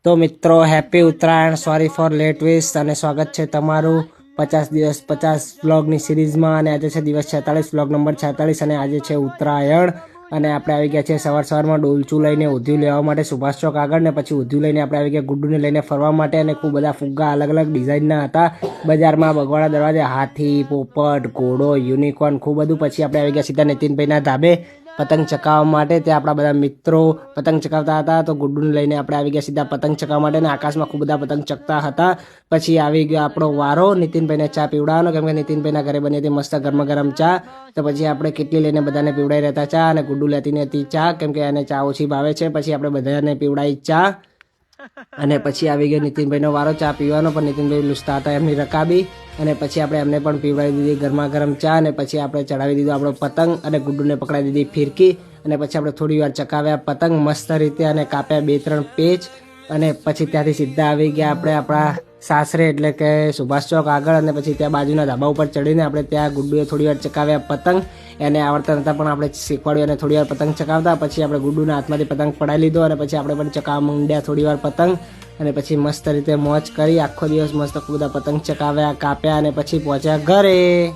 તો મિત્રો happy Uttarayan, sorry for late wish અને સ્વાગત છે તમારું 50 દિવસ 50 વ્લોગની સિરીઝમાં. અને આજે છે દિવસ 46, વ્લોગ નંબર 46 અને આજે છે ઉત્તરાયણ. અને આપણે આવી ગયા છે સવારમાં ડોલચું લઈને ઊંધિયું લેવા માટે સુભાષ ચોક આગળ, ને પછી ઊંધિયું લઈને આપણે આવી ગયા ગુડ્ડુને લઈને ફરવા માટે. અને ખૂબ બધા ફુગ્ગા અલગ અલગ ડિઝાઇનના હતા બજારમાં. બગવાડા દરવાજે હાથી, પોપટ, ઘોડો, યુનિકોર્ન ખૂબ બધું. પછી આપણે આવી ગયા સીધા નીતિનભાઈના ધાબે પતંગ ચકાવવા માટે. ત્યાં આપણા બધા મિત્રો પતંગ ચકાવતા હતા, તો ગુડ્ડુને લઈને આપણે આવી ગયા સીધા પતંગ ચકાવવા માટે. અને આકાશમાં ખૂબ બધા પતંગ ચકતા હતા. પછી આવી ગયો આપણો વારો નીતિનભાઈને ચા પીવડાવવાનો, કેમ કે નીતિનભાઈના ઘરે બની હતી મસ્ત ગરમા ગરમ ચા. તો પછી આપણે કેટલી લઈને બધાને પીવડાવી રહેતા ચા, અને ગુડ્ડુ લેતી નથી ચા, કેમ કે એને ચા ઓછી ભાવે છે. પછી આપણે બધાને પીવડાવી ચા. અને પછી આવી ગયો નીતિનભાઈનો વારો ચા પીવાનો, પણ નીતિનભાઈ લૂસતા હતા એમની રકાબી. અને પછી આપણે એમને પણ પીવડાવી દીધી ગરમા ગરમ ચા. અને પછી આપણે ચડાવી દીધો આપણો પતંગ, અને ગુડ્ડુને પકડાવી દીધી ફિરકી. અને પછી આપણે થોડી વાર ચકાવ્યા પતંગ મસ્ત રીતે, અને કાપ્યા 2-3 પેચ. અને પછી ત્યાંથી સીધા આવી ગયા આપણે આપણા સાસરે, એટલે કે સુભાષ ચોક આગળ. અને પછી ત્યાં બાજુના ધાબા ઉપર ચડીને આપણે ત્યાં ગુડ્ડુએ થોડી વાર ચકાવ્યા પતંગ. એને આવડતા નતા પણ આપણે શીખવાડ્યું અને થોડી વાર પતંગ ચકાવતા. પછી આપણે ગુડ્ડુના હાથમાંથી પતંગ પડાવી લીધો, અને પછી આપણે પણ ચકાવવા માંડ્યા થોડી વાર પતંગ. અને પછી મસ્ત રીતે મોજ કરી, આખો દિવસ મસ્ત ખૂબ બધા પતંગ ચકાવ્યા, કાપ્યા, અને પછી પહોંચ્યા ઘરે.